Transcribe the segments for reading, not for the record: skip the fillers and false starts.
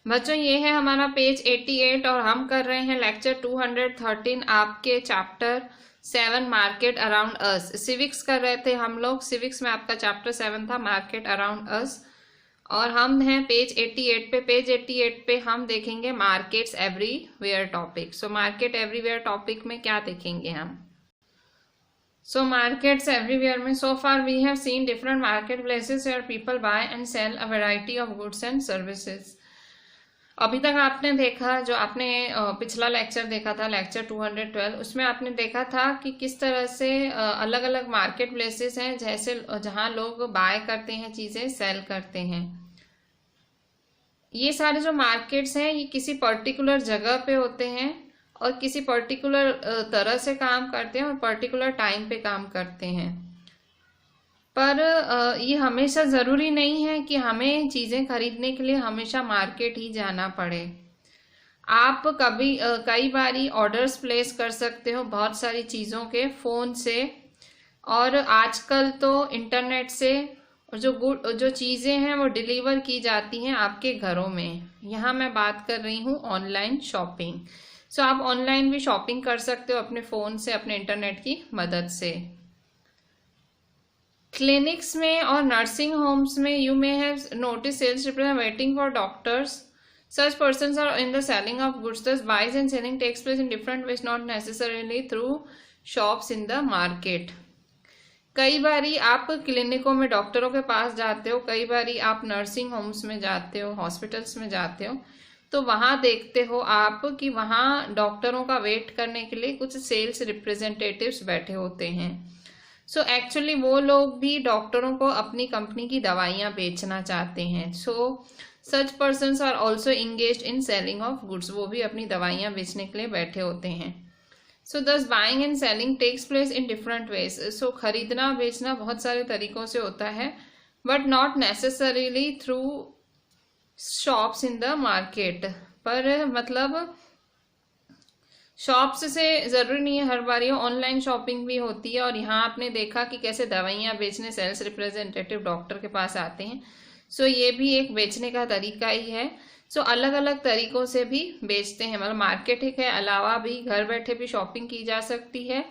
बच्चों ये है हमारा पेज 88 और हम कर रहे हैं लेक्चर 213 आपके चैप्टर 7 मार्केट अराउंड अस। सिविक्स कर रहे थे हम लोग। सिविक्स में आपका चैप्टर 7 था मार्केट अराउंड अस और हम हैं पेज 88 पे। पेज 88 पे हम देखेंगे markets everywhere topic. So market everywhere topic में क्या देखेंगे हम? So markets everywhere में so far we have seen different marketplaces where people buy and sell a variety of goods and services. अभी तक आपने देखा, जो आपने पिछला लेक्चर देखा था लेक्चर 212, उसमें आपने देखा था कि किस तरह से अलग अलग मार्केट प्लेसेस हैं जैसे जहां लोग बाय करते हैं, चीजें सेल करते हैं। ये सारे जो मार्केट्स हैं ये किसी पर्टिकुलर जगह पे होते हैं और किसी पर्टिकुलर तरह से काम करते हैं और पर्टिकुलर टाइम पे काम करते हैं। पर ये हमेशा ज़रूरी नहीं है कि हमें चीज़ें खरीदने के लिए हमेशा मार्केट ही जाना पड़े। आप कई बारी ऑर्डर्स प्लेस कर सकते हो बहुत सारी चीज़ों के फ़ोन से, और आजकल तो इंटरनेट से जो चीज़ें हैं वो डिलीवर की जाती हैं आपके घरों में। यहाँ मैं बात कर रही हूँ ऑनलाइन शॉपिंग। सो आप ऑनलाइन भी शॉपिंग कर सकते हो अपने फ़ोन से, अपने इंटरनेट की मदद से। क्लिनिक्स में और नर्सिंग होम्स में you may have notice sales representative waiting for doctors. Such persons are in the selling of goods. Thus buys and selling takes place in different ways, not necessarily through shops in the market. कई बारी आप क्लिनिकों में डॉक्टरों के पास जाते हो, कई बारी आप नर्सिंग होम्स में जाते हो, हॉस्पिटल्स में जाते हो, तो वहाँ देखते हो आप कि वहाँ डॉक्टरों का वेट करने के लिए कुछ सेल्स रिप्रेजेंटेटिव्स बैठे होते हैं। सो एक्चुअली वो लोग भी डॉक्टरों को अपनी कंपनी की दवाइयाँ बेचना चाहते हैं। So such persons are also engaged in selling of goods. वो भी अपनी दवाइयाँ बेचने के लिए बैठे होते हैं। So thus buying and selling takes place in different ways. So खरीदना बेचना बहुत सारे तरीकों से होता है, but not necessarily through shops in the market. पर मतलब शॉप्स से ज़रूरी नहीं है हर बार, ये ऑनलाइन शॉपिंग भी होती है। और यहाँ आपने देखा कि कैसे दवाइयाँ बेचने सेल्स रिप्रेजेंटेटिव डॉक्टर के पास आते हैं। सो ये भी एक बेचने का तरीका ही है। सो अलग अलग तरीकों से भी बेचते हैं, मतलब मार्केट के अलावा भी घर बैठे भी शॉपिंग की जा सकती है।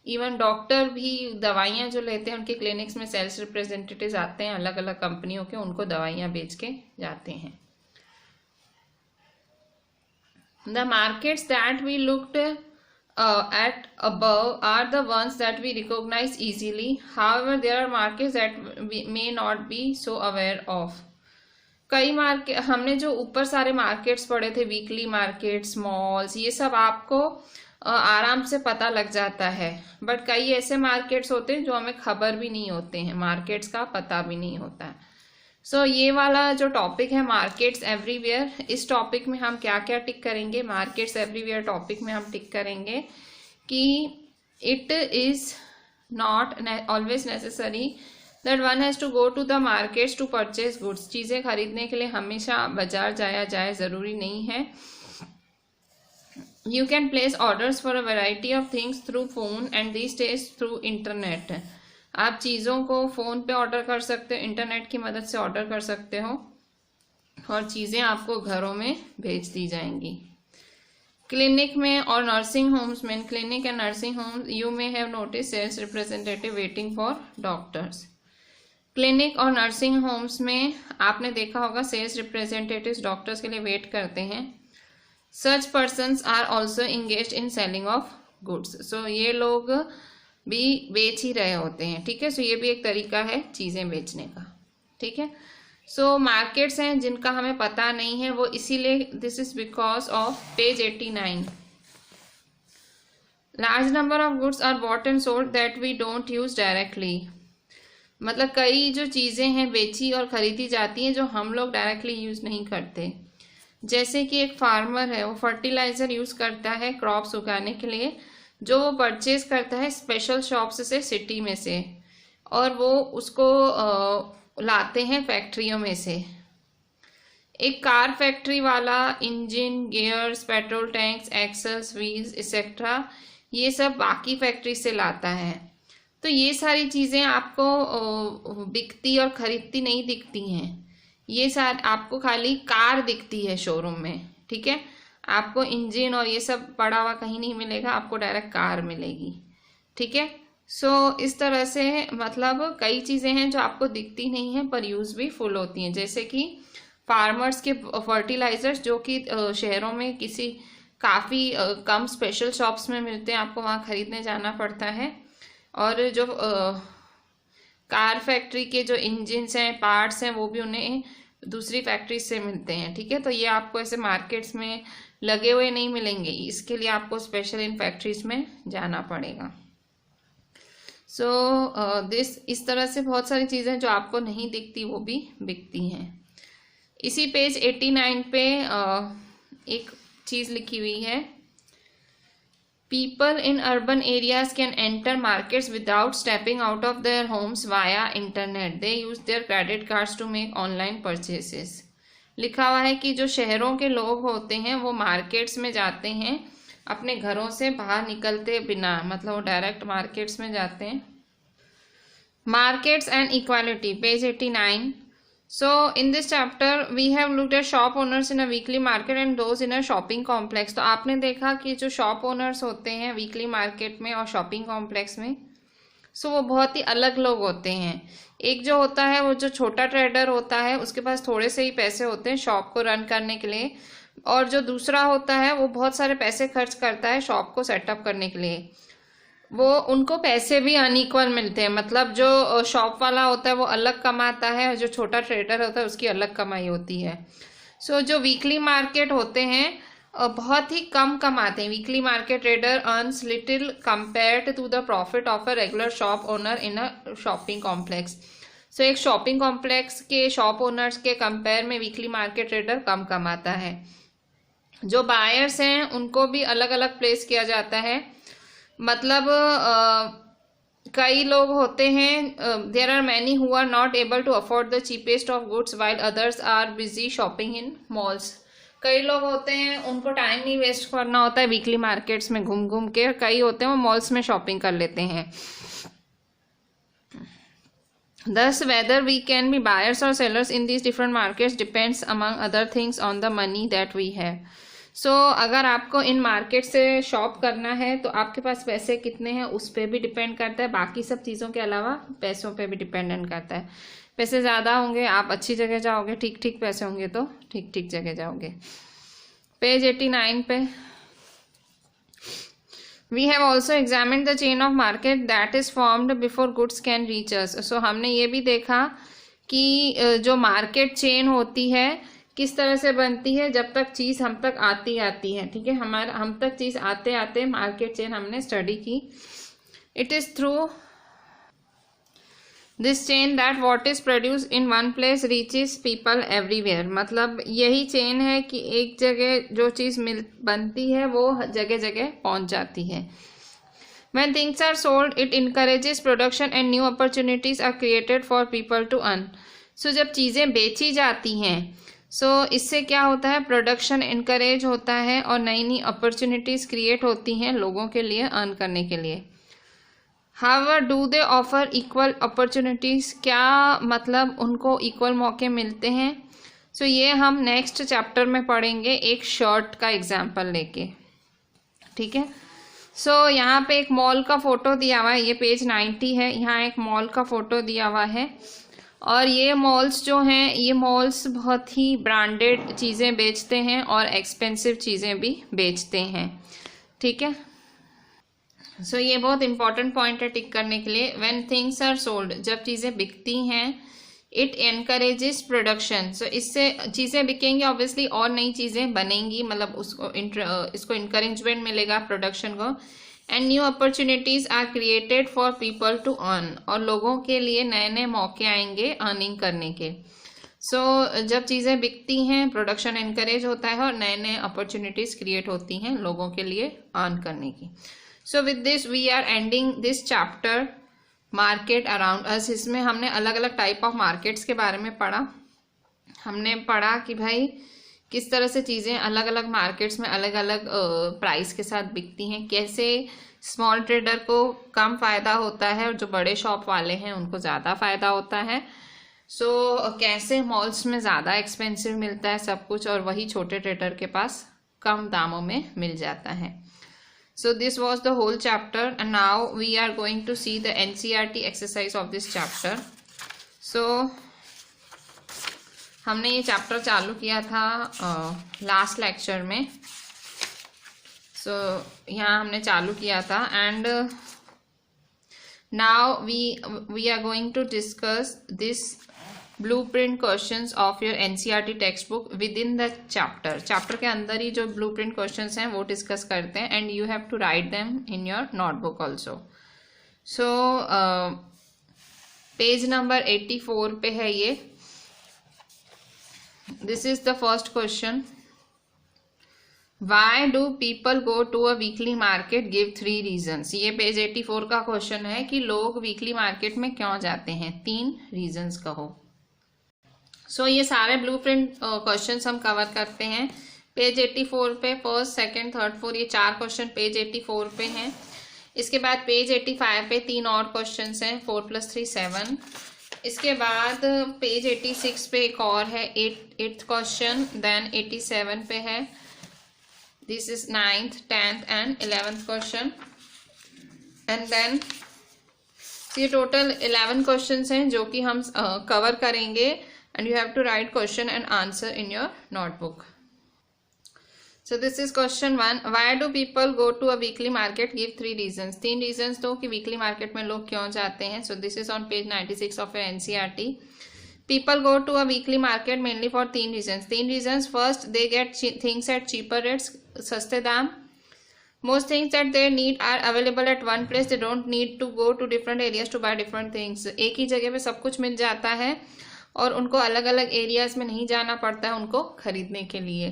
इवन डॉक्टर भी दवाइयाँ जो लेते हैं उनके क्लिनिक्स में सेल्स रिप्रेजेंटेटिव्स आते हैं अलग अलग कंपनियों के, उनको दवाइयाँ बेच के जाते हैं। The markets that we looked at above are the ones that we recognize easily. However, there are markets that we may not be so aware of. कई मार्केट हमने जो ऊपर सारे मार्केट्स पढ़े थे, वीकली मार्केट्स, मॉल्स, ये सब आपको आराम से पता लग जाता है। बट कई ऐसे मार्केट्स होते हैं जो हमें खबर भी नहीं होते हैं, मार्केट्स का पता भी नहीं होता है। सो ये वाला जो टॉपिक है मार्केट्स एवरीवेयर, इस टॉपिक में हम क्या क्या टिक करेंगे? मार्केट्स एवरीवेयर टॉपिक में हम टिक करेंगे कि it is not always necessary that one has to go to the markets to purchase goods. चीज़ें खरीदने के लिए हमेशा बाजार जाया जाए, ज़रूरी नहीं है। You can place orders for a variety of things through phone and this days through internet. आप चीज़ों को फ़ोन पे ऑर्डर कर सकते हो, इंटरनेट की मदद से ऑर्डर कर सकते हो और चीज़ें आपको घरों में भेज दी जाएंगी। क्लिनिक में और नर्सिंग होम्स में, clinic and nursing homes you may have notice sales representative waiting for doctors. Clinic और नर्सिंग होम्स में आपने देखा होगा सेल्स रिप्रेजेंटेटिव्स डॉक्टर्स के लिए वेट करते हैं। Such persons are also engaged in selling of goods. So ये लोग भी बेच ही रहे होते हैं, ठीक है। सो ये भी एक तरीका है चीज़ें बेचने का, ठीक है। सो मार्केट्स हैं जिनका हमें पता नहीं है, वो इसीलिए this is because of page 89। Large number of goods are bought and sold that we don't use directly. मतलब कई जो चीज़ें हैं बेची और खरीदी जाती हैं जो हम लोग डायरेक्टली यूज़ नहीं करते। जैसे कि एक फार्मर है, वो फर्टिलाइज़र यूज़ करता है क्रॉप्स उगाने के लिए, जो वो परचेज करता है स्पेशल शॉप्स से सिटी में से, और वो उसको लाते हैं फैक्ट्रियों में से। एक कार फैक्ट्री वाला engine, gears, petrol tanks, axles, wheels etcetera ये सब बाकी फैक्ट्री से लाता है। तो ये सारी चीज़ें आपको बिकती और खरीदती नहीं दिखती हैं। ये साथ आपको खाली कार दिखती है शोरूम में, ठीक है। आपको इंजन और ये सब पड़ा हुआ कहीं नहीं मिलेगा, आपको डायरेक्ट कार मिलेगी, ठीक है। सो इस तरह से मतलब कई चीज़ें हैं जो आपको दिखती नहीं हैं पर यूज़ भी फुल होती हैं, जैसे कि फार्मर्स के फर्टिलाइजर्स जो कि शहरों में किसी काफ़ी कम स्पेशल शॉप्स में मिलते हैं, आपको वहाँ ख़रीदने जाना पड़ता है। और जो कार फैक्ट्री के जो इंजन्स हैं, पार्ट्स हैं, वो भी उन्हें दूसरी फैक्ट्री से मिलते हैं, ठीक है। तो ये आपको ऐसे मार्केट्स में लगे हुए नहीं मिलेंगे, इसके लिए आपको स्पेशल इन फैक्ट्रीज में जाना पड़ेगा। सो इस तरह से बहुत सारी चीज़ें जो आपको नहीं दिखती वो भी बिकती हैं। इसी पेज 89 पे एक चीज़ लिखी हुई है, people in urban areas can enter markets without stepping out of their homes via internet, they use their credit cards to make online purchases. लिखा हुआ है कि जो शहरों के लोग होते हैं वो मार्केट्स में जाते हैं अपने घरों से बाहर निकलते बिना, मतलब वो डायरेक्ट मार्केट्स में जाते हैं। Markets and equality, page 89। So in this chapter we have looked at shop owners in a weekly market and those in a shopping complex। तो आपने देखा कि जो शॉप ओनर्स होते हैं वीकली मार्केट में और शॉपिंग कॉम्प्लेक्स में, सो वो बहुत ही अलग लोग होते हैं। एक जो होता है वो जो छोटा ट्रेडर होता है, उसके पास थोड़े से ही पैसे होते हैं शॉप को रन करने के लिए, और जो दूसरा होता है वो बहुत सारे पैसे खर्च करता है शॉप को सेटअप करने के लिए। वो उनको पैसे भी अनइक्वल मिलते हैं, मतलब जो शॉप वाला होता है वो अलग कमाता है और जो छोटा ट्रेडर होता है उसकी अलग कमाई होती है। सो जो वीकली मार्केट होते हैं बहुत ही कम कमाते हैं। Weekly market trader earns little compared to the profit of a regular shop owner in a shopping complex. So एक शॉपिंग कॉम्प्लेक्स के शॉप ओनर्स के कंपेयर में वीकली मार्केट ट्रेडर कम कमाता है। जो बायर्स हैं उनको भी अलग अलग प्लेस किया जाता है, मतलब कई लोग होते हैं, there are many who are not able to afford the cheapest of goods while others are busy shopping in malls. कई लोग होते हैं उनको टाइम नहीं वेस्ट करना होता है वीकली मार्केट्स में घूम घूम के, और कई होते हैं वो मॉल्स में शॉपिंग कर लेते हैं। Thus whether we can be buyers or sellers in these different markets depends among other things on the money that we have। सो अगर आपको इन मार्केट से शॉप करना है तो आपके पास पैसे कितने हैं उस पर भी डिपेंड करता है, बाकी सब चीज़ों के अलावा पैसों पे भी डिपेंडेंट करता है। पैसे ज़्यादा होंगे आप अच्छी जगह जाओगे, ठीक ठीक पैसे होंगे तो ठीक ठीक जगह जाओगे। पेज 89 पे we have also examined the chain of market that is formed before goods can reach us. So हमने ये भी देखा कि जो मार्केट चेन होती है किस तरह से बनती है जब तक चीज़ हम तक आती है, ठीक है। हम तक चीज़ आते आते मार्केट चेन हमने स्टडी की। It is through this chain that what is produce in one place reaches people everywhere. मतलब यही चेन है कि एक जगह जो चीज़ बनती है वो जगह जगह पहुंच जाती है। When things are sold, it encourages production and new opportunities are created for people to earn। So जब चीज़ें बेची जाती हैं इससे क्या होता है, प्रोडक्शन इनकरेज होता है और नई नई अपॉर्चुनिटीज़ क्रिएट होती हैं लोगों के लिए अर्न करने के लिए। However do they offer equal opportunities, क्या मतलब उनको इक्वल मौके मिलते हैं। ये हम नेक्स्ट चैप्टर में पढ़ेंगे एक शर्ट का एग्जाम्पल लेके, ठीक है। यहाँ पे एक मॉल का फ़ोटो दिया हुआ है, ये पेज 90 है। यहाँ एक मॉल का फ़ोटो दिया हुआ है और ये मॉल्स जो हैं ये मॉल्स बहुत ही ब्रांडेड चीज़ें बेचते हैं और एक्सपेंसिव चीज़ें भी बेचते हैं, ठीक है। ये बहुत इंपॉर्टेंट पॉइंट है टिक करने के लिए। व्हेन थिंग्स आर सोल्ड, जब चीज़ें बिकती हैं, इट एनकरेजेस प्रोडक्शन। इससे चीज़ें बिकेंगी ऑब्वियसली और नई चीज़ें बनेंगी, मतलब इसको इंकरेजमेंट मिलेगा प्रोडक्शन को। And new opportunities are created for people to earn, और लोगों के लिए नए नए मौके आएंगे अर्निंग करने के। जब चीज़ें बिकती हैं प्रोडक्शन इनकरेज होता है और नए नए अपॉर्चुनिटीज़ क्रिएट होती हैं लोगों के लिए अर्न करने की। With this we are ending this chapter market around us. इसमें हमने अलग अलग टाइप ऑफ मार्केट्स के बारे में पढ़ा। हमने पढ़ा कि भाई किस तरह से चीज़ें अलग अलग मार्केट्स में अलग अलग प्राइस के साथ बिकती हैं, कैसे स्मॉल ट्रेडर को कम फ़ायदा होता है और जो बड़े शॉप वाले हैं उनको ज़्यादा फ़ायदा होता है। कैसे मॉल्स में ज़्यादा एक्सपेंसिव मिलता है सब कुछ और वही छोटे ट्रेडर के पास कम दामों में मिल जाता है. So this was the whole chapter and now we are going to see the NCERT exercise of this chapter. So हमने ये चैप्टर चालू किया था लास्ट लेक्चर में. यहाँ हमने चालू किया था and now we are going to discuss this blueprint questions of your NCERT textbook within the chapter के अंदर ही जो blueprint questions हैं वो डिस्कस करते हैं and you have to write them in your notebook also. Page number 84 पे है ये. This is the first question. Why do people go to a weekly market? Give 3 reasons. ये पेज 84 का question है कि लोग वीकली मार्केट में क्यों जाते हैं, 3 रीजंस कहो. ये सारे ब्लूप्रिंट क्वेश्चंस हम कवर करते हैं पेज 84 पे. फर्स्ट, सेकंड, थर्ड, फोर्थ, ये 4 क्वेश्चन पेज 84 पे हैं. इसके बाद पेज 85 पे 3 और क्वेश्चंस हैं, 4 + 3 7. इसके बाद पेज 86 पे एक और है 8th क्वेश्चन. देन 87 पे है, this is 9th, 10th and 11th question. And then ये टोटल 11 क्वेश्चंस हैं जो कि हम कवर करेंगे. And you have to write question and answer in your notebook. So this is question 1. Why do people go to a weekly market? Give 3 reasons. 3 reasons दो कि weekly market में लोग क्यों जाते हैं. So this is on page 96 of your NCERT. People go to a weekly market mainly for 3 reasons. 3 reasons. First, they get things at cheaper rates. सस्ते दाम. Most things that they need are available at one place. They don't need to go to different areas to buy different things. एक ही जगह पे सब कुछ मिल जाता है और उनको अलग अलग एरियाज में नहीं जाना पड़ता है उनको खरीदने के लिए.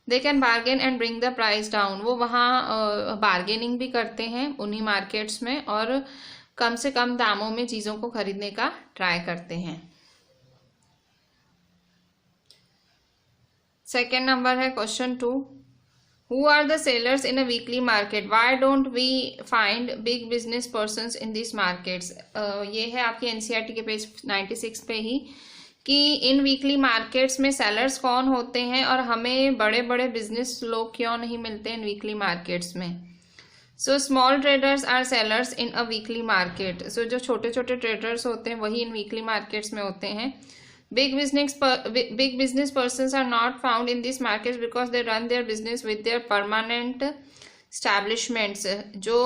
They can bargain and bring the price down. वो वहाँ बार्गेनिंग भी करते हैं उन्हीं मार्केट्स में और कम से कम दामों में चीज़ों को खरीदने का ट्राई करते हैं. सेकेंड नंबर है question 2. Who are the sellers in a weekly market? Why don't we find big business persons in these markets? ये है आपकी NCERT के पेज 96 पे ही कि इन वीकली मार्केट्स में सेलर्स कौन होते हैं और हमें बड़े बड़े बिजनेस लोग क्यों नहीं मिलते इन वीकली मार्केट्स में. Small traders are sellers in a weekly market. जो छोटे छोटे ट्रेडर्स होते हैं वही इन वीकली मार्केट्स में होते हैं. Big business persons are not found in these markets because they run their business with their permanent establishments. जो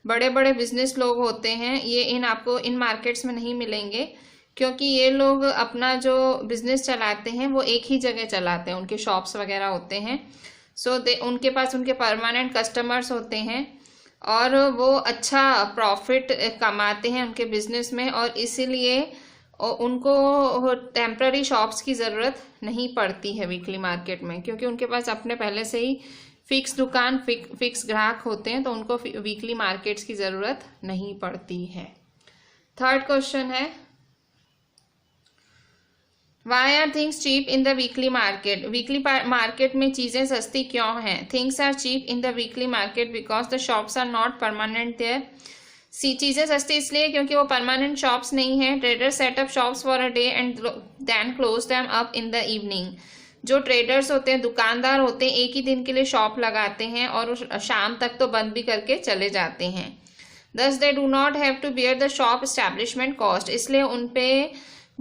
बड़े बड़े बिजनेस लोग होते हैं ये आपको इन मार्केट्स में नहीं मिलेंगे क्योंकि ये लोग अपना जो बिजनेस चलाते हैं वो एक ही जगह चलाते हैं. उनके शॉप्स वगैरह होते हैं. उनके पास उनके परमानेंट कस्टमर्स होते हैं और वो अच्छा प्रॉफिट कमाते हैं उनके बिजनेस में और इसीलिए उनको टेम्पररी शॉप्स की ज़रूरत नहीं पड़ती है वीकली मार्केट में क्योंकि उनके पास अपने पहले से ही फिक्स दुकान फिक्स ग्राहक होते हैं तो उनको वीकली मार्केट्स की ज़रूरत नहीं पड़ती है. थर्ड क्वेश्चन है why are things cheap in the weekly market. Weekly market में चीज़ें सस्ती क्यों हैं. Things are cheap in the weekly market because the shops are not permanent there. चीज़ें सस्ती इसलिए क्योंकि वो परमानेंट शॉप्स नहीं हैं. Traders set up shops for a day and then close them up in the evening. जो ट्रेडर्स होते हैं दुकानदार होते हैं एक ही दिन के लिए शॉप लगाते हैं और शाम तक तो बंद भी करके चले जाते हैं. Thus they do not have to bear the shop establishment cost. इसलिए उन पे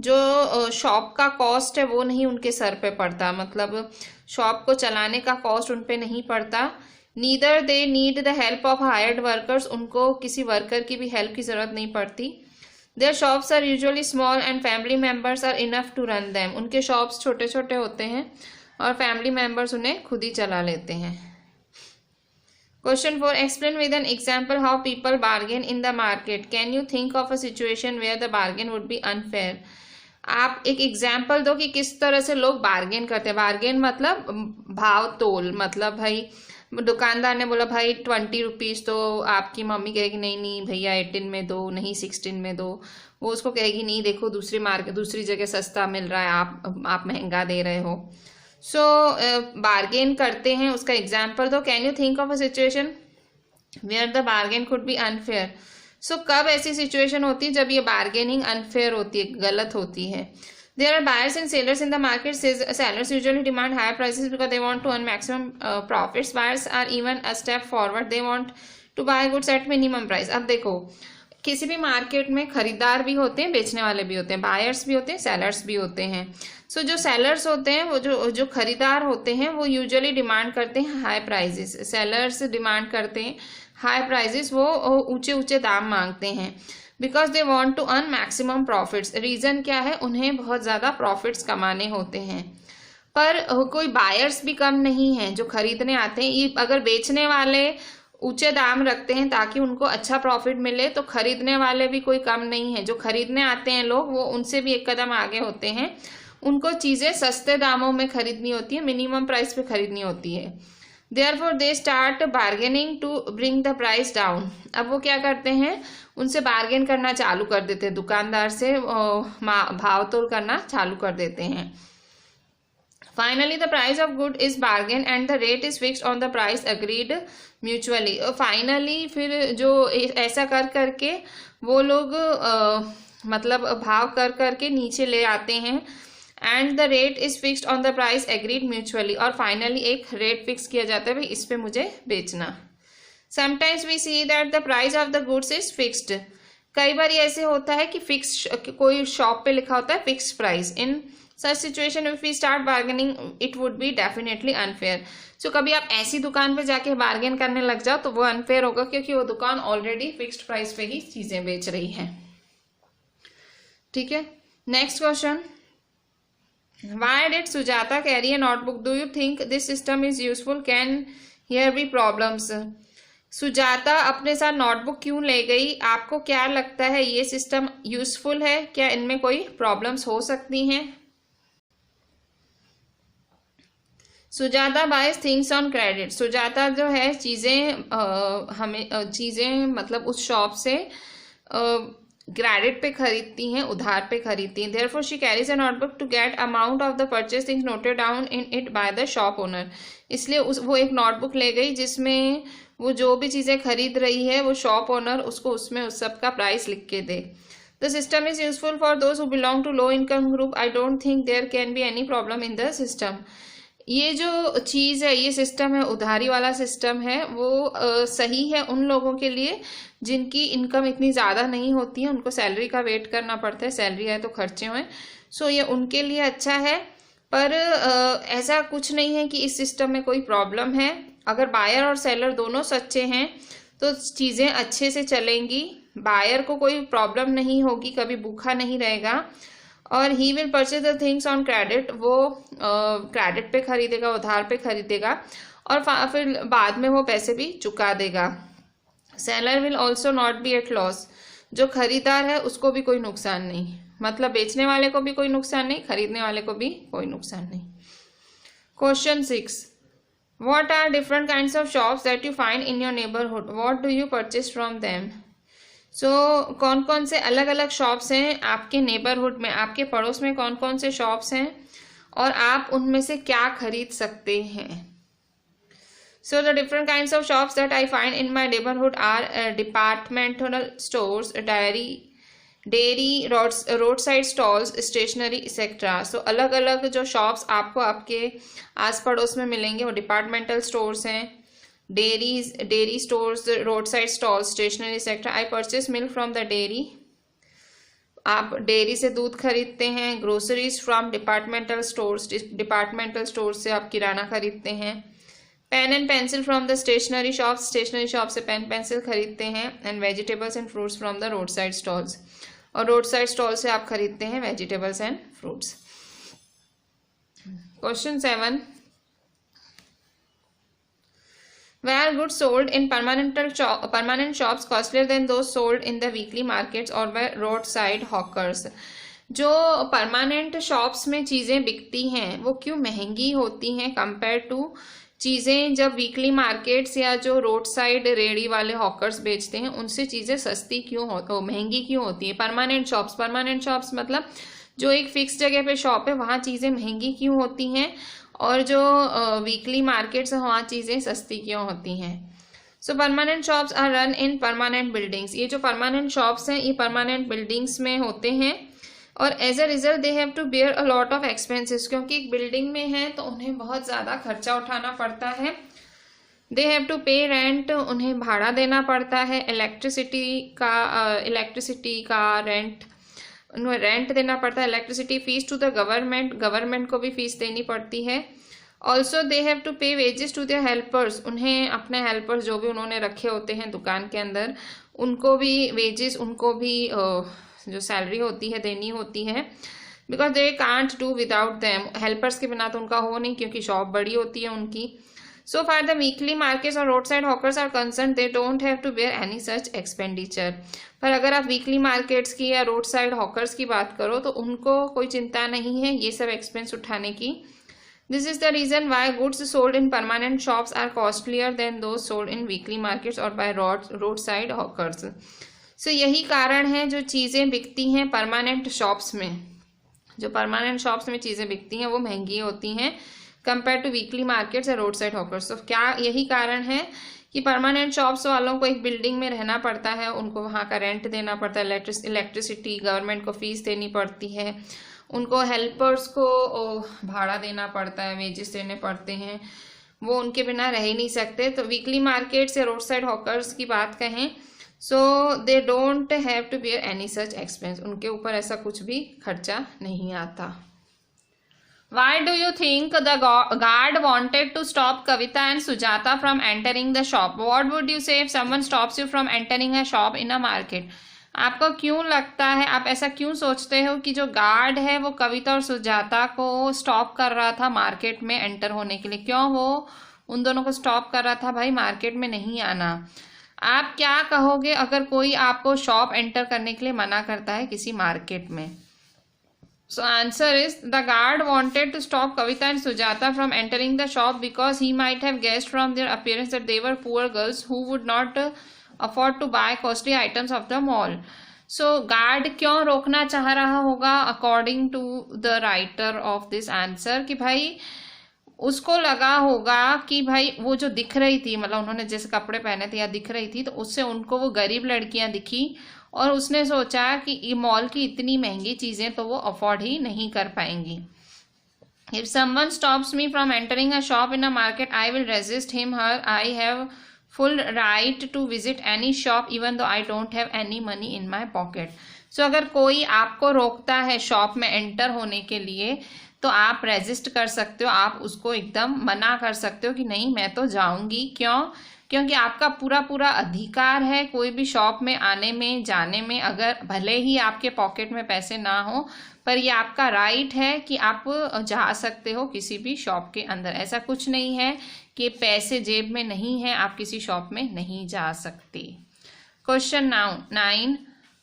जो शॉप का कॉस्ट है वो नहीं उनके सर पे पड़ता. मतलब शॉप को चलाने का कॉस्ट उन पे नहीं पड़ता. Neither they need the help of hired workers. उनको किसी वर्कर की भी हेल्प की ज़रूरत नहीं पड़ती. Their shops are usually small and family members are enough to run them. उनके शॉप्स छोटे छोटे होते हैं और फैमिली मेम्बर्स उन्हें खुद ही चला लेते हैं. Question 4. Explain with an example how people bargain in the market. Can you think of a situation where the bargain would be unfair. आप एक एग्जाम्पल दो कि किस तरह से लोग बार्गेन करते हैं. बार्गेन मतलब भाव तोल. मतलब भाई दुकानदार ने बोला भाई 20 रुपीज़ तो आपकी मम्मी कहेगी नहीं भैया 18 में दो, नहीं 16 में दो. वो उसको कहेगी नहीं देखो दूसरी जगह सस्ता मिल रहा है, आप महंगा दे रहे हो. बार्गेन करते हैं. उसका एग्जाम्पल दो. Can you think of a situation where the bargain could be unfair. So कब ऐसी सिचुएशन होती है? जब ये बार्गेनिंग अनफेयर होती है, गलत होती है. There are buyers and sellers in the market. Sellers usually demand higher prices because they want to earn maximum profits. Buyers are even a step forward. They want to buy goods at minimum price. अब देखो, किसी भी market में खरीदार भी होते हैं, बेचने वाले भी होते हैं, बायर्स भी होते हैं, सेलर्स भी होते हैं. सो जो सेलर्स होते हैं, वो जो खरीदार होते हैं, वो यूजुअली डिमांड करते हैं हाई प्राइजेस. सेलर्स डिमांड करते हैं हाई प्राइजेस, वो ऊंचे ऊंचे दाम मांगते हैं. Because they want to earn maximum profits. Reason क्या है? उन्हें बहुत ज़्यादा प्रॉफिट्स कमाने होते हैं. पर कोई बायर्स भी कम नहीं है जो खरीदने आते हैं. ये अगर बेचने वाले ऊंचे दाम रखते हैं ताकि उनको अच्छा प्रॉफिट मिले, तो खरीदने वाले भी कोई कम नहीं है. जो खरीदने आते हैं लोग, वो उनसे भी एक कदम आगे होते हैं. उनको चीज़ें सस्ते दामों में खरीदनी होती है, मिनिमम प्राइस पे खरीदनी होती है. Therefore they start bargaining to bring the price down. अब वो क्या करते हैं? उनसे बार्गेन करना चालू कर देते हैं, दुकानदार से भाव तोल करना चालू कर देते हैं. Finally the price of good is bargained and the rate is fixed on the price agreed mutually. Finally फिर जो ऐसा कर करके वो लोग मतलब भाव कर करके नीचे ले आते हैं. And the rate is fixed on the price agreed mutually. और फाइनली एक रेट फिक्स किया जाता है, भाई इस पे मुझे बेचना. Sometimes we see that the price of the goods is fixed. कई बार ऐसे होता है कि फिक्स, कोई शॉप पे लिखा होता है fixed price. In such situation if we start bargaining it would be definitely unfair. So कभी आप ऐसी दुकान पे जाके बार्गेन करने लग जाओ तो वो अनफेयर होगा, क्योंकि वो दुकान ऑलरेडी फिक्स्ड प्राइस पे ही चीजें बेच रही है. ठीक है, next question. Why did Sujata carry a notebook? Do you think this system is useful? Can here be problems? Sujata अपने साथ नोटबुक क्यों ले गई? आपको क्या लगता है, ये सिस्टम यूजफुल है? क्या इनमें कोई प्रॉब्लम्स हो सकती हैं? Sujata buys things on credit. Sujata जो है चीजें मतलब उस शॉप से क्रेडिट पे खरीदती हैं, उधार पे खरीदती हैं. Therefore she carries a notebook to get amount of the purchase things noted down in it by the shop owner. इसलिए वो एक नोटबुक ले गई जिसमें वो जो भी चीज़ें खरीद रही है वो शॉप ओनर उसको उसमें उस सब का प्राइस लिख के दे. The system is useful for those who belong to low income group. I don't think there can be any problem in the system. ये जो चीज़ है, ये सिस्टम है, उधारी वाला सिस्टम है, वो सही है उन लोगों के लिए जिनकी इनकम इतनी ज़्यादा नहीं होती है, उनको सैलरी का वेट करना पड़ता है, सैलरी है तो खर्चे हुए. सो ये उनके लिए अच्छा है. पर ऐसा कुछ नहीं है कि इस सिस्टम में कोई प्रॉब्लम है. अगर बायर और सेलर दोनों सच्चे हैं तो चीज़ें अच्छे से चलेंगी. बायर को कोई प्रॉब्लम नहीं होगी, कभी भूखा नहीं रहेगा. और he will purchase the things on credit. वो क्रेडिट पे खरीदेगा, उधार पे खरीदेगा और फिर बाद में वो पैसे भी चुका देगा. Seller will also not be at loss. जो खरीदार है उसको भी कोई नुकसान नहीं, मतलब बेचने वाले को भी कोई नुकसान नहीं, खरीदने वाले को भी कोई नुकसान नहीं. Question 6. What are different kinds of shops that you find in your neighborhood? What do you purchase from them? सो कौन कौन से अलग अलग शॉप्स हैं आपके नेबरहुड में, आपके पड़ोस में कौन कौन से शॉप्स हैं और आप उनमें से क्या खरीद सकते हैं. So the different kinds of shops that I find in my neighbourhood are departmental stores, dairy, road side stalls, stationery etcetera. So अलग अलग जो शॉप्स आपको आपके आस पड़ोस में मिलेंगे वो डिपार्टमेंटल स्टोर्स हैं, dairy stores, road side stalls, stationery etcetera. I purchase milk from the dairy. आप डेयरी से दूध खरीदते हैं. Groceries from departmental stores, departmental store से आप किराना खरीदते हैं. Pen and pencil from the stationery shop, stationery shop से पेन पेंसिल खरीदते हैं. And vegetables and fruits from the road side stalls, और रोड साइड स्टॉल से आप खरीदते हैं vegetables and fruits. Question 7. Were goods sold in permanent shops costlier than those sold in the weekly markets or by roadside hawkers? जो permanent shops में चीज़ें बिकती हैं वो क्यों महंगी होती हैं कंपेयर टू चीज़ें जब वीकली मार्केट्स या जो रोड साइड रेडी वाले हॉकर्स बेचते हैं उनसे चीज़ें सस्ती क्यों महंगी क्यों होती है. परमानेंट शॉप्स मतलब जो एक फिक्स जगह पे शॉप है वहाँ चीज़ें महंगी क्यों होती हैं और जो वीकली मार्केट्स हैं वहाँ चीज़ें सस्ती क्यों होती हैं. So permanent shops are run in permanent buildings. ये जो परमानेंट शॉप्स हैं ये परमानेंट बिल्डिंग्स में होते हैं और as a result they have to bear a lot of expenses. क्योंकि एक बिल्डिंग में है तो उन्हें बहुत ज़्यादा खर्चा उठाना पड़ता है। दे हैव टू पे रेंट, उन्हें भाड़ा देना पड़ता है। इलेक्ट्रिसिटी का रेंट, उन्हें रेंट देना पड़ता है। Electricity fees to the government, government को भी फीस देनी पड़ती है। Also they have to pay wages to their helpers, उन्हें अपने हेल्पर्स जो भी उन्होंने रखे होते हैं दुकान के अंदर उनको भी वेजेस, उनको भी जो सैलरी होती है देनी होती है। Because they can't do without them, helpers के बिना तो उनका हो नहीं क्योंकि शॉप बड़ी होती है उनकी। So far the weekly markets और road side hawkers are concern they don't have to bear any such expenditure. पर अगर आप वीकली मार्केट्स की या रोड साइड हॉकर्स की बात करो तो उनको कोई चिंता नहीं है ये सब एक्सपेंस उठाने की। This is the reason why goods sold in permanent shops are costlier than those sold in weekly markets or by roadside hawkers. So यही कारण है जो चीज़ें बिकती हैं परमानेंट शॉप्स में, जो परमानेंट शॉप्स में चीज़ें बिकती हैं वो महंगी होती हैं कंपेयर टू वीकली मार्केट्स या रोड साइड हॉकर्स। तो क्या यही कारण है कि परमानेंट शॉप्स वालों को एक बिल्डिंग में रहना पड़ता है, उनको वहाँ का रेंट देना पड़ता है, इलेक्ट्रिसिटी गवर्नमेंट को फीस देनी पड़ती है, उनको हेल्पर्स को भाड़ा देना पड़ता है, वेजेस देने पड़ते हैं, वो उनके बिना रह ही नहीं सकते। तो वीकली मार्केट्स या रोड साइड हॉकर्स की बात कहें so they don't have to bear any such expense, उनके ऊपर ऐसा कुछ भी खर्चा नहीं आता। Why do you think the guard wanted to stop Kavita and Sujata from entering the shop? What would you say if someone stops you from entering a shop in a market? आपको क्यों लगता है, आप ऐसा क्यों सोचते हो कि जो गार्ड है वो कविता और सुजाता को स्टॉप कर रहा था मार्केट में एंटर होने के लिए? क्यों वो उन दोनों को स्टॉप कर रहा था भाई मार्केट में नहीं आना? आप क्या कहोगे अगर कोई आपको शॉप एंटर करने के लिए मना करता है किसी मार्केट में? So answer is the guard wanted to stop Kavita and Sujata from entering the shop because he might have guessed from their appearance that they were poor girls who would not afford to buy costly items of the mall. So guard क्यों रोकना चाह रहा होगा according to the writer of this answer कि भाई उसको लगा होगा कि भाई वो जो दिख रही थी, मतलब उन्होंने जैसे कपड़े पहने थे या दिख रही थी तो उससे उनको वो गरीब लड़कियां दिखी और उसने सोचा कि ये मॉल की इतनी महंगी चीज़ें तो वो अफोर्ड ही नहीं कर पाएंगी। If someone stops me from entering a shop in a market, I will resist him, her. I have full right to visit any shop even though I don't have any money in my pocket. So अगर कोई आपको रोकता है shop में enter होने के लिए तो आप रेजिस्ट कर सकते हो, आप उसको एकदम मना कर सकते हो कि नहीं मैं तो जाऊंगी। क्यों? क्योंकि आपका पूरा पूरा अधिकार है कोई भी शॉप में आने में जाने में, अगर भले ही आपके पॉकेट में पैसे ना हो पर ये आपका राइट है कि आप जा सकते हो किसी भी शॉप के अंदर। ऐसा कुछ नहीं है कि पैसे जेब में नहीं है आप किसी शॉप में नहीं जा सकते। Question 9,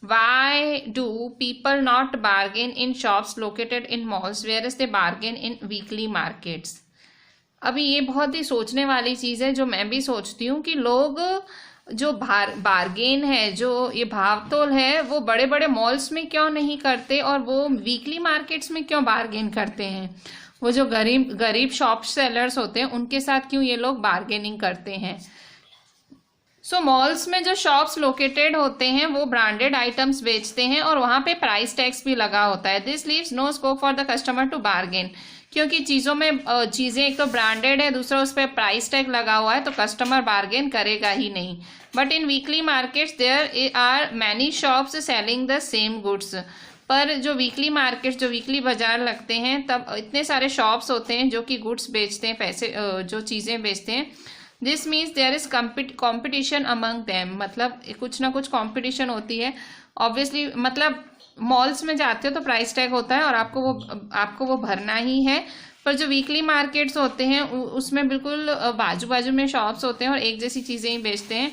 why do people not bargain in shops located in malls whereas they bargain in weekly markets? अभी ये बहुत ही सोचने वाली चीज़ है जो मैं भी सोचती हूँ कि लोग जो बार्गेन है, जो ये भावतोल है वो बड़े बड़े मॉल्स में क्यों नहीं करते और वो वीकली मार्केट्स में क्यों बार्गेन करते हैं? वो जो गरीब शॉप सेलर्स होते हैं उनके साथ क्यों ये लोग बार्गेनिंग करते हैं? सो मॉल्स में जो शॉप्स लोकेटेड होते हैं वो ब्रांडेड आइटम्स बेचते हैं और वहाँ पे प्राइस टैक्स भी लगा होता है। This leaves no scope for the customer to bargain, क्योंकि चीज़ों में चीज़ें एक तो ब्रांडेड है, दूसरा उस पर प्राइस टैग लगा हुआ है तो कस्टमर बार्गेन करेगा ही नहीं। But in weekly markets there are many shops selling the same goods. पर जो वीकली मार्केट्स, जो वीकली बाजार लगते हैं तब इतने सारे शॉप्स होते हैं जो कि गुड्स बेचते हैं, पैसे जो चीज़ें बेचते हैं। This means there is competition among them, मतलब कुछ ना कुछ कॉम्पिटिशन होती है ऑब्वियसली। मतलब मॉल्स में जाते हो तो प्राइस टैग होता है और आपको वो भरना ही है। पर जो वीकली मार्केट्स होते हैं उसमें बिल्कुल बाजू बाजू में शॉप्स होते हैं और एक जैसी चीज़ें ही बेचते हैं।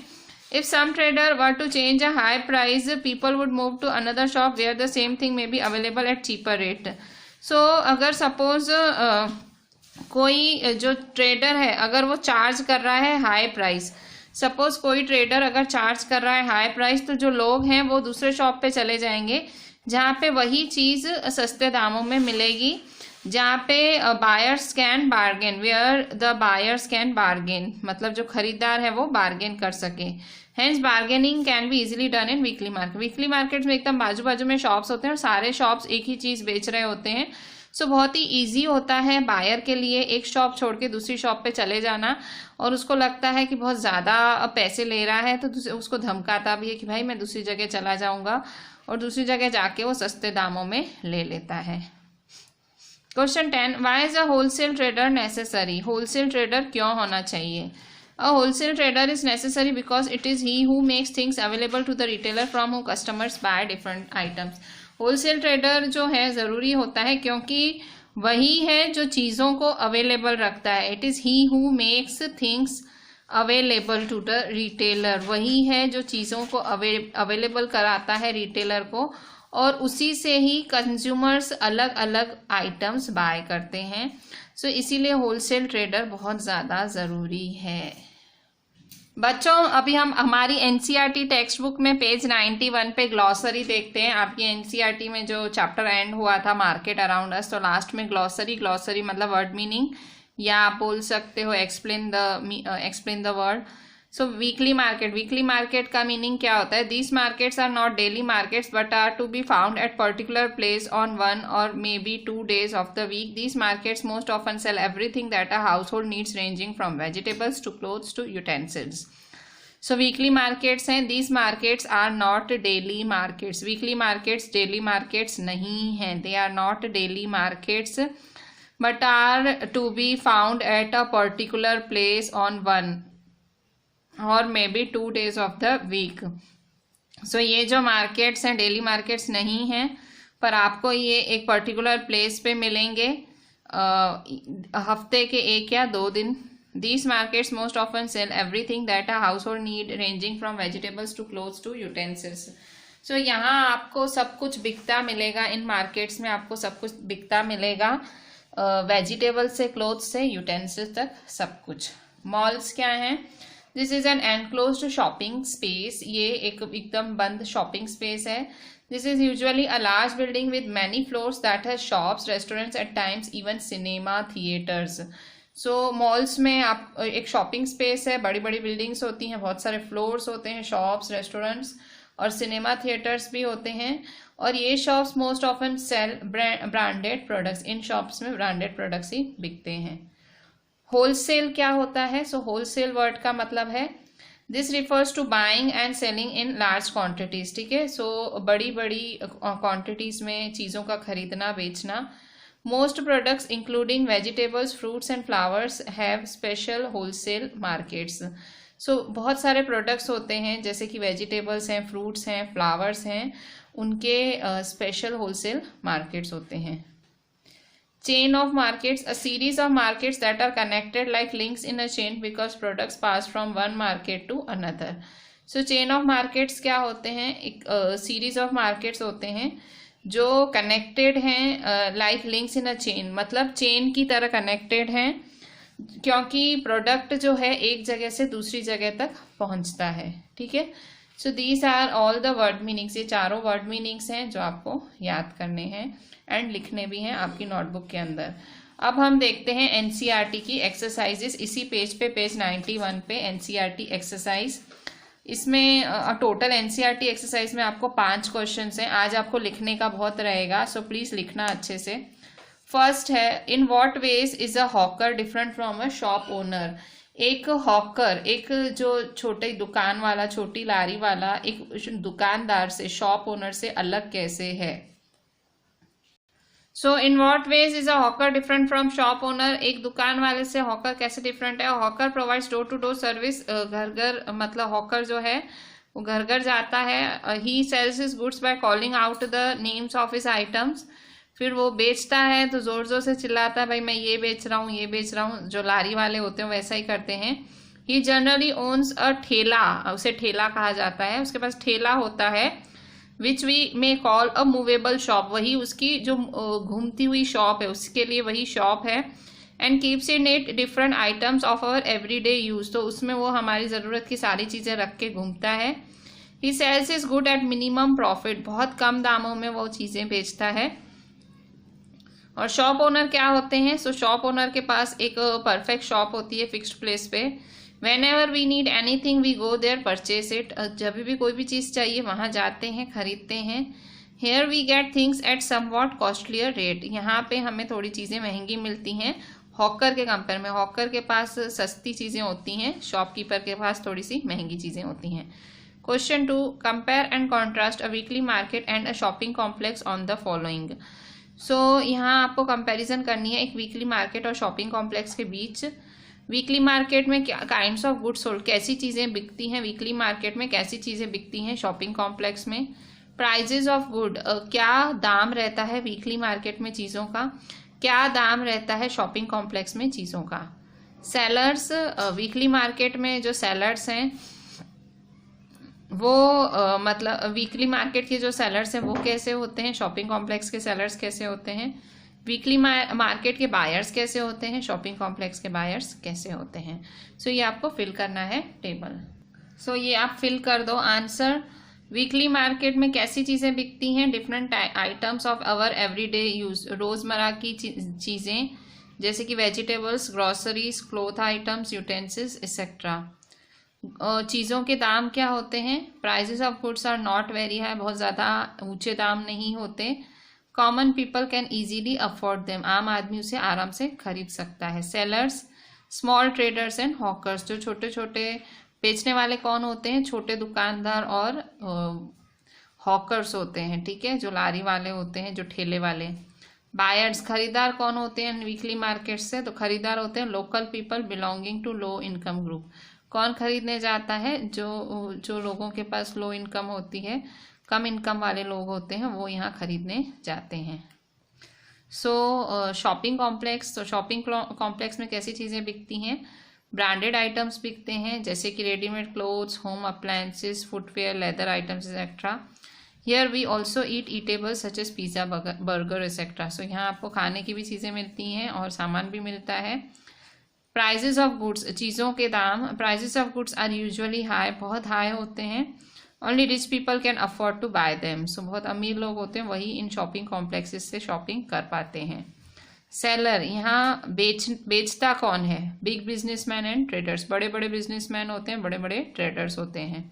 If some trader were to change a high price people would move to another shop where the same thing may be available at cheaper rate. So अगर सपोज कोई जो ट्रेडर है अगर वो चार्ज कर रहा है हाई प्राइस, सपोज कोई ट्रेडर अगर चार्ज कर रहा है हाई प्राइस, तो जो लोग हैं वो दूसरे शॉप पे चले जाएंगे जहाँ पे वही चीज़ सस्ते दामों में मिलेगी, जहाँ पे buyers can bargain, where the buyers can bargain, मतलब जो खरीदार है वो बार्गेन कर सके। Hence bargaining can be easily done in weekly market. Weekly markets में एकदम बाजू बाजू में शॉप्स होते हैं और सारे शॉप्स एक ही चीज़ बेच रहे होते हैं। सो बहुत ही ईजी होता है बायर के लिए एक शॉप छोड़ के दूसरी शॉप पे चले जाना, और उसको लगता है कि बहुत ज़्यादा पैसे ले रहा है तो उसको धमकाता भी है कि भाई मैं दूसरी जगह चला जाऊँगा, और दूसरी जगह जाके वो सस्ते दामों में ले लेता है। Question 10, why is a wholesale trader necessary? Wholesale trader क्यों होना चाहिए? A wholesale trader is necessary because it is he who makes things available to the retailer from who customers buy different items. Wholesale trader जो है ज़रूरी होता है क्योंकि वही है जो चीज़ों को अवेलेबल रखता है। It is he who makes things available to the retailer, वही है जो चीज़ों को अवेलेबल कराता है रिटेलर को, और उसी से ही कंज्यूमर्स अलग अलग आइटम्स बाय करते हैं। सो इसीलिए होलसेल ट्रेडर बहुत ज़्यादा ज़रूरी है। बच्चों अभी हम हमारी एनसीईआरटी टेक्स्ट बुक में पेज 91 पे ग्लॉसरी देखते हैं। आपकी एनसीईआरटी में जो चैप्टर एंड हुआ था मार्केट अराउंड अस, तो लास्ट में ग्लॉसरी मतलब वर्ड मीनिंग, या आप बोल सकते हो explain the word. So weekly market का मीनिंग क्या होता है? These markets are not daily markets but are to be found at particular place on 1 or maybe 2 days of the week. These markets most often sell everything that a household needs ranging from vegetables to clothes to utensils. So weekly markets हैं, these markets are not daily markets. Weekly markets daily markets नहीं हैं, they are not daily markets but are to be found at a particular place on 1 or maybe 2 days of the week. So ये जो markets हैं daily markets नहीं हैं, पर आपको ये एक पर्टिकुलर प्लेस पे मिलेंगे हफ्ते के 1 या 2 दिन। These markets most often sell everything that a household need ranging from vegetables to clothes to utensils. So यहाँ आपको सब कुछ बिकता मिलेगा, इन मार्केट्स में आपको सब कुछ बिकता मिलेगा, वेजिटेबल से क्लोथ्स से यूटेंसिल्स तक सब कुछ। मॉल्स क्या हैं? This is an enclosed shopping space, ये एक एकदम बंद शॉपिंग स्पेस है। This is usually a large building with many floors that has shops, restaurants, at times even cinema theatres. So malls में आप एक शॉपिंग स्पेस है, बड़ी बड़ी बिल्डिंग्स होती हैं, बहुत सारे फ्लोर्स होते हैं, शॉप्स, रेस्टोरेंट्स और सिनेमा थिएटर्स भी होते हैं, और ये shops most often sell branded products, इन शॉप्स में ब्रांडेड प्रोडक्ट्स ही बिकते हैं। होलसेल क्या होता है? सो होलसेल वर्ड का मतलब है this refers to buying and selling in large quantities. ठीक है, सो बड़ी बड़ी क्वांटिटीज में चीज़ों का खरीदना बेचना। Most products including vegetables, fruits and flowers have special wholesale markets. So बहुत सारे प्रोडक्ट्स होते हैं जैसे कि वेजिटेबल्स हैं, फ्रूट्स हैं, फ्लावर्स हैं, उनके स्पेशल होलसेल मार्केट्स होते हैं। Chain of markets, a series of markets that are connected like links in a chain because products pass from one market to another. So chain of markets क्या होते हैं? एक series of markets होते हैं जो connected हैं like links in a chain, मतलब chain की तरह connected हैं क्योंकि प्रोडक्ट जो है एक जगह से दूसरी जगह तक पहुंचता है। ठीक है, so these are all the word meanings, ये चारों वर्ड मीनिंग्स हैं जो आपको याद करने हैं एंड लिखने भी हैं आपकी नोटबुक के अंदर। अब हम देखते हैं एनसीईआरटी की एक्सरसाइजेस, इसी पेज पे पेज 91 पे एनसीईआरटी एक्सरसाइज। इसमें टोटल एनसीईआरटी एक्सरसाइज में आपको 5 क्वेश्चंस हैं। आज आपको लिखने का बहुत रहेगा, सो प्लीज लिखना अच्छे से। फर्स्ट है, in what ways is a hawker different from a shop owner? एक हॉकर, एक जो छोटे दुकान वाला, छोटी लारी वाला, एक दुकानदार से, शॉप ओनर से अलग कैसे है? So in what ways is a hawker different from shop owner? एक दुकान वाले से हॉकर कैसे डिफरेंट है? Hawker provides door to door service, घर घर, मतलब हॉकर जो है वो घर घर जाता है। He sells his goods by calling out the names of his items, फिर वो बेचता है तो जोर जोर से चिल्लाता है भाई मैं ये बेच रहा हूँ, ये बेच रहा हूँ। जो लारी वाले होते हैं वैसा ही करते हैं। ही जनरली ओन्स अ ठेला, उसे ठेला कहा जाता है, उसके पास ठेला होता है। Which we may call a movable shop, वही उसकी जो घूमती हुई शॉप है, उसके लिए वही शॉप है। And keeps in it different items of our everyday use, तो उसमें वो हमारी ज़रूरत की सारी चीज़ें रख के घूमता है। He sells his good at minimum profit, बहुत कम दामों में वो चीज़ें बेचता है। और शॉप ओनर क्या होते हैं? सो शॉप ओनर के पास एक परफेक्ट शॉप होती है फिक्स्ड प्लेस पे। Whenever we need anything we go there purchase it, जब भी कोई भी चीज़ चाहिए वहाँ जाते हैं, खरीदते हैं। Here we get things at somewhat costlier rate, यहाँ पे हमें थोड़ी चीज़ें महंगी मिलती हैं हॉकर के कंपेयर में। हॉकर के पास सस्ती चीज़ें होती हैं, शॉपकीपर के पास थोड़ी सी महंगी चीज़ें होती हैं। Question 2, compare and contrast a weekly market and a shopping complex on the following. So यहाँ आपको कंपैरिजन करनी है एक वीकली मार्केट और शॉपिंग कॉम्प्लेक्स के बीच। वीकली मार्केट में क्या काइंड्स ऑफ गुड्स सोल्ड, कैसी चीज़ें बिकती हैं वीकली मार्केट में, कैसी चीज़ें बिकती हैं शॉपिंग कॉम्प्लेक्स में। प्राइजेज ऑफ गुड, क्या दाम रहता है वीकली मार्केट में चीज़ों का, क्या दाम रहता है शॉपिंग कॉम्प्लेक्स में चीज़ों का। सेलर्स, वीकली मार्केट में जो सेलर्स हैं वो मतलब वीकली मार्केट के जो सेलर्स हैं वो कैसे होते हैं, शॉपिंग कॉम्प्लेक्स के सेलर्स कैसे होते हैं। वीकली मार्केट के बायर्स कैसे होते हैं, शॉपिंग कॉम्प्लेक्स के बायर्स कैसे होते हैं। सो ये आपको फिल करना है टेबल। सो ये आप फिल कर दो आंसर। वीकली मार्केट में कैसी चीज़ें बिकती हैं, different items of our everyday use, रोज़मर्रा की चीज़ें जैसे कि vegetables, groceries, cloth items, utensils etcetera. चीज़ों के दाम क्या होते हैं, prices of goods are not very high, बहुत ज़्यादा ऊंचे दाम नहीं होते। Common people can easily afford them, आम आदमी उसे आराम से खरीद सकता है। Sellers, small traders and hawkers, जो छोटे छोटे बेचने वाले कौन होते हैं, छोटे दुकानदार और हॉकर्स होते हैं, ठीक है, जो लारी वाले होते हैं, जो ठेले वाले। बायर्स, खरीदार कौन होते हैं वीकली मार्केट से, तो खरीदार होते हैं local people belonging to low income group. कौन खरीदने जाता है, जो लोगों के पास लो इनकम होती है, कम इनकम वाले लोग होते हैं, वो यहाँ खरीदने जाते हैं। सो शॉपिंग कॉम्प्लेक्स, तो शॉपिंग कॉम्प्लेक्स में कैसी चीज़ें बिकती हैं, ब्रांडेड आइटम्स बिकते हैं जैसे कि readymade clothes, home appliances, footwear, leather items etcetera. Here we also eat eatables such as pizza, burger etcetera. So यहाँ आपको खाने की भी चीज़ें मिलती हैं और सामान भी मिलता है। प्राइजेज ऑफ गुड्स, चीज़ों के दाम, prices of goods are usually high, बहुत हाई होते हैं। Only rich people can afford to buy them, so बहुत अमीर लोग होते हैं वही इन शॉपिंग कॉम्प्लेक्सेस से शॉपिंग कर पाते हैं। सेलर, यहाँ बेचता कौन है, बिग बिजनेसमैन एंड ट्रेडर्स, बड़े बड़े बिजनेसमैन होते हैं, बड़े बड़े ट्रेडर्स होते हैं।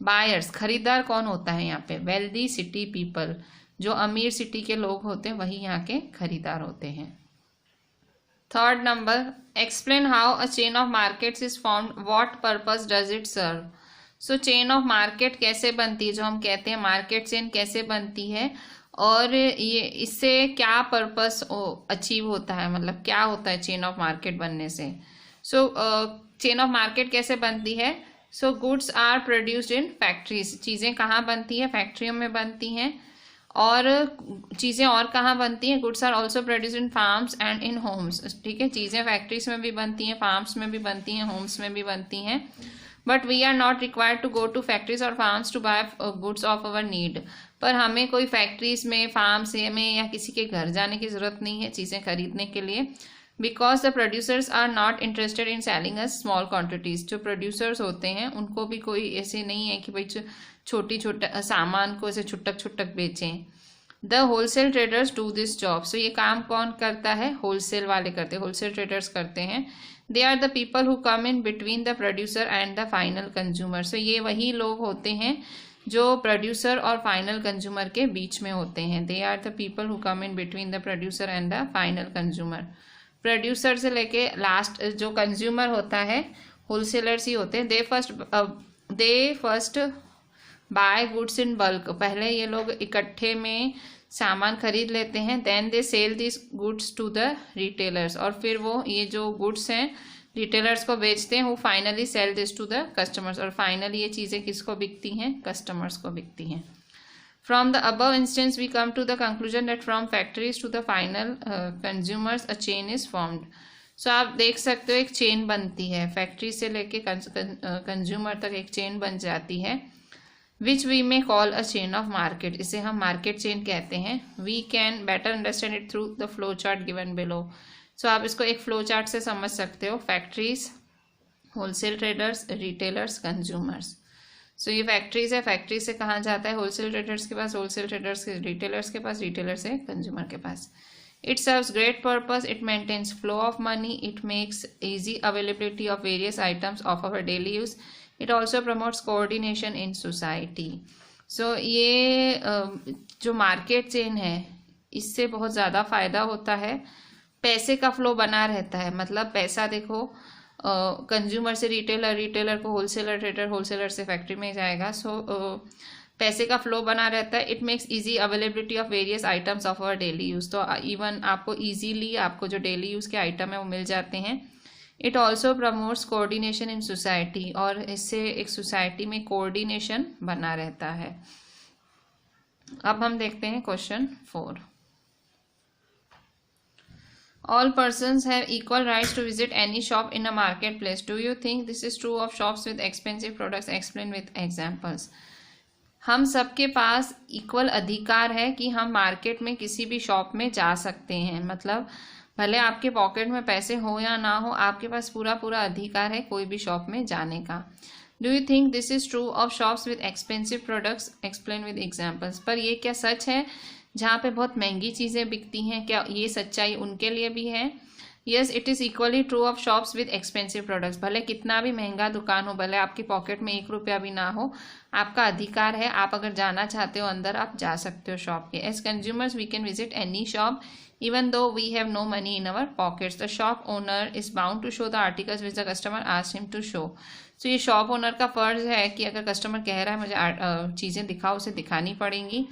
बायर्स, खरीदार कौन होता है यहाँ पे, वेल्दी सिटी पीपल, जो अमीर सिटी के लोग होते हैं वही यहाँ के खरीदार होते हैं। Third number, explain how a chain of markets is formed, what purpose does it serve. So chain of market कैसे बनती है, जो हम कहते हैं मार्केट चेन कैसे बनती है और ये इससे क्या पर्पस अचीव होता है, मतलब क्या होता है चेन ऑफ मार्केट बनने से। सो चेन ऑफ मार्केट कैसे बनती है, so goods are produced in factories, चीज़ें कहाँ बनती है, फैक्ट्रियों में बनती हैं। और चीज़ें और कहाँ बनती हैं, goods are also produced in farms and in homes, ठीक है, चीज़ें फैक्ट्रीज में भी बनती हैं, फार्म्स में भी बनती हैं, होम्स में भी बनती हैं। But we are not required to go to factories और farms to buy goods of our need, पर हमें कोई फैक्ट्रीज में, फार्म्स में या किसी के घर जाने की ज़रूरत नहीं है चीज़ें खरीदने के लिए। Because the producers are not interested in selling a small quantities, जो प्रोड्यूसर्स होते हैं उनको भी कोई ऐसे नहीं है कि भाई छोटी सामान को ऐसे छुटक छुटक बेचें। The wholesale traders do this job, so ये काम कौन करता है, होलसेल वाले करते हैं, होलसेल ट्रेडर्स करते हैं। They are the people who come in between the producer and the final consumer, so ये वही लोग होते हैं जो प्रोड्यूसर और फाइनल कंज्यूमर के बीच में होते हैं। They are the people who come in between the producer and the final consumer, producer से लेके लास्ट जो कंज्यूमर होता है होलसेलर्स ही होते हैं। They first buy goods in bulk, पहले ये लोग इकट्ठे में सामान खरीद लेते हैं। Then they sell this goods to the retailers, और फिर वो ये जो गुड्स हैं रिटेलर्स को बेचते हैं, वो finally sell this to the customers, और फाइनली ये चीज़ें किसको बिकती हैं, कस्टमर्स को बिकती हैं। From the above instance, we come to the conclusion that from factories to the final consumers, a chain is formed. So आप देख सकते हो एक चेन बनती है, फैक्ट्री से लेके कंज्यूमर तक एक चेन बन जाती है, which we may call a chain of market, इसे हम मार्केट चेन कहते हैं। We can better understand it through the flow chart given below. So आप इसको एक फ्लो चार्ट से समझ सकते हो। Factories, wholesale traders, retailers, consumers. So ये फैक्ट्रीज है, फैक्ट्री से कहाँ जाता है? होलसेल ट्रेडर्स के पास, होलसेल ट्रेडर्स के रिटेलर्स के पास, रिटेलर से कंज्यूमर के पास। It serves great purpose. It maintains flow of money. It makes easy availability of various items of our daily use. It also promotes coordination in society. So ये जो market chain है इससे बहुत ज़्यादा फ़ायदा होता है। पैसे का फ्लो बना रहता है, मतलब पैसा देखो कंज्यूमर से रिटेलर, रिटेलर को होलसेलर, ट्रेडर होलसेलर से फैक्ट्री में जाएगा। सो पैसे का फ्लो बना रहता है। It makes easy availability of various items of our daily use. तो इवन आपको इजीली आपको जो डेली यूज़ के आइटम है वो मिल जाते हैं। It also promotes coordination in society, और इससे एक सोसाइटी में कोऑर्डिनेशन बना रहता है। अब हम देखते हैं question 4। All persons have equal rights to visit any shop in a marketplace. Do you think this is true of shops with expensive products? Explain with examples. हम सबके पास इक्वल अधिकार है कि हम मार्केट में किसी भी शॉप में जा सकते हैं। मतलब भले आपके पॉकेट में पैसे हो या ना हो, आपके पास पूरा पूरा अधिकार है कोई भी शॉप में जाने का। Do you think this is true of shops with expensive products? Explain with examples. पर ये क्या सच है जहाँ पे बहुत महंगी चीज़ें बिकती हैं? क्या ये सच्चाई उनके लिए भी है? Yes, it is equally true of shops with expensive products. भले कितना भी महंगा दुकान हो, भले आपकी पॉकेट में 1 रुपया भी ना हो, आपका अधिकार है, आप अगर जाना चाहते हो अंदर आप जा सकते हो शॉप के। As consumers we can visit any shop even though we have no money in our pockets. The shop owner is bound to show the articles which the customer asked him to show. So ये shop owner का फर्ज है कि अगर customer कह रहा है मुझे चीज़ें दिखाओ, उसे दिखानी पड़ेंगी।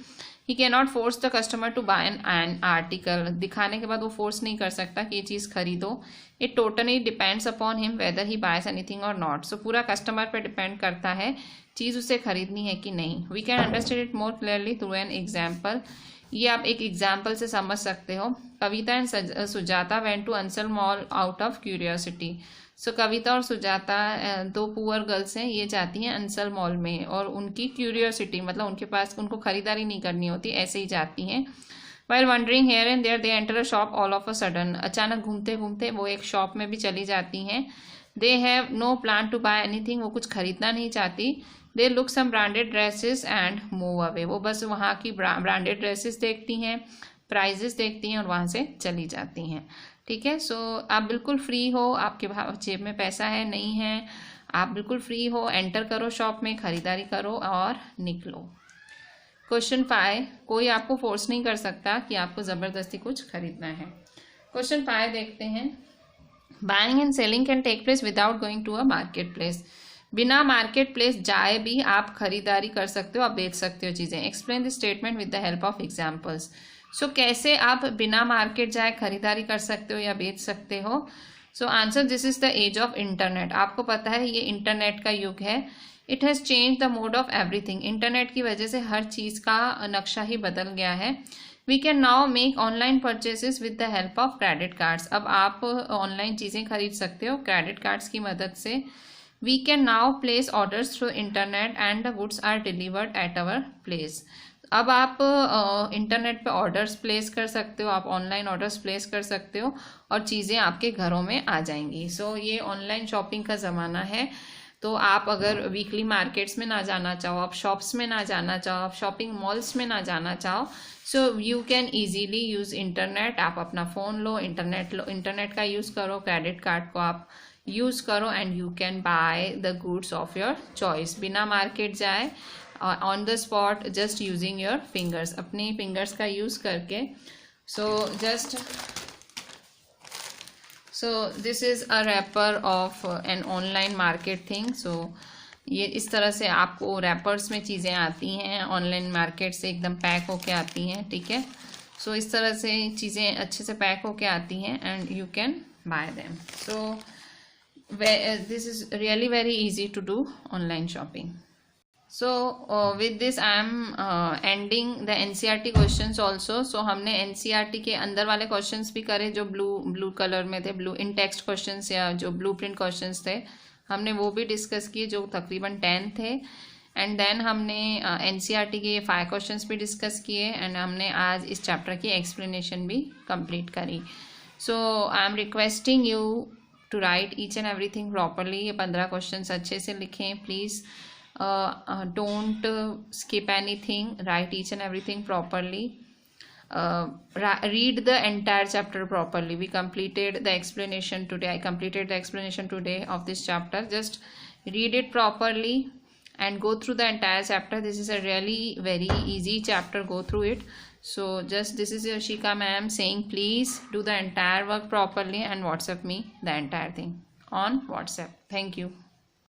He cannot force the customer to buy an article. दिखाने के बाद वो फोर्स नहीं कर सकता कि ये चीज़ खरीदो। It totally depends upon him whether he buys anything or not. So पूरा कस्टमर पे डिपेंड करता है चीज़ उसे खरीदनी है कि नहीं। We can understand it more clearly through an example. ये आप एक एग्जाम्पल से समझ सकते हो। Kavita and Sujata went to Ansal mall out of curiosity. So Kavita और सुजाता 2 पुअर गर्ल्स हैं, ये जाती हैं अंसल मॉल में, और उनकी क्यूरियोसिटी मतलब उनके पास उनको खरीदारी नहीं करनी होती, ऐसे ही जाती हैं। While wandering here and there they enter a shop all of a sudden. अचानक घूमते घूमते वो एक शॉप में भी चली जाती हैं। They have no plan to buy anything, वो कुछ खरीदना नहीं चाहती। They look some branded dresses and move away, वो बस वहाँ की ब्रांडेड ड्रेसेस देखती हैं, प्राइजेस देखती हैं और वहाँ से चली जाती हैं। ठीक है, सो आप बिल्कुल फ्री हो, आपके जेब में पैसा है नहीं है, आप बिल्कुल फ्री हो, एंटर करो शॉप में, खरीदारी करो और निकलो। क्वेश्चन 5, कोई आपको फोर्स नहीं कर सकता कि आपको ज़बरदस्ती कुछ खरीदना है। क्वेश्चन 5 देखते हैं। Buying and selling can take place without going to a market place. बिना मार्केट प्लेस जाए भी आप खरीदारी कर सकते हो, आप बेच सकते हो चीज़ें। Explain this statement with the help of examples. So कैसे आप बिना मार्केट जाए खरीदारी कर सकते हो या बेच सकते हो? So answer, this is the age of internet. आपको पता है ये इंटरनेट का युग है। It has change the mode of everything. Internet की वजह से हर चीज़ का नक्शा ही बदल गया है। We can now make online purchases with the help of credit cards. अब आप ऑनलाइन चीज़ें खरीद सकते हो क्रेडिट कार्ड्स की मदद से। We can now place orders through internet and the goods are delivered at our place. अब आप इंटरनेट पे ऑर्डर्स प्लेस कर सकते हो, आप ऑनलाइन ऑर्डर्स प्लेस कर सकते हो और चीज़ें आपके घरों में आ जाएंगी। सो ये ऑनलाइन शॉपिंग का ज़माना है। तो आप अगर वीकली मार्केट्स में ना जाना चाहो, आप शॉप्स में ना जाना चाहो, आप शॉपिंग मॉल्स में ना जाना चाहो, so you can easily use internet. आप अपना फ़ोन लो, इंटरनेट का यूज़ करो, क्रेडिट कार्ड को आप यूज़ करो and you can buy the goods of your choice बिना मार्केट जाए, on the spot, just using your fingers, अपनी फिंगर्स का यूज़ करके। So this is a wrapper of an online market thing. So ये इस तरह से आपको रैपर्स में चीज़ें आती हैं, ऑनलाइन मार्केट से एकदम पैक होके आती हैं। ठीक है, सो इस तरह से चीज़ें अच्छे से पैक होके आती हैं and you can bye them. So this is really very easy to do online shopping. So with this I am ending the NCERT questions also. So हमने NCERT के अंदर वाले questions भी करे जो ब्लू कलर में थे, ब्लू इन टेक्स्ट क्वेश्चंस या जो ब्लू प्रिंट क्वेश्चंस थे, हमने वो भी डिस्कस किए जो तकरीबन 10 थे। एंड देन हमने NCERT के 5 क्वेश्चंस भी डिस्कस किए एंड हमने आज इस चैप्टर की एक्सप्लेनेशन भी कंप्लीट करी। So I am requesting you to write each and everything properly. ये 15 questions अच्छे से लिखें please. Don't skip anything. Write each and everything properly. Read the entire chapter properly. We completed the explanation today. I completed the explanation today of this chapter. Just read it properly and go through the entire chapter. This is a really very easy chapter. Go through it. So just this is Yoshika ma'am saying please do the entire work properly and WhatsApp me the entire thing on WhatsApp. Thank you.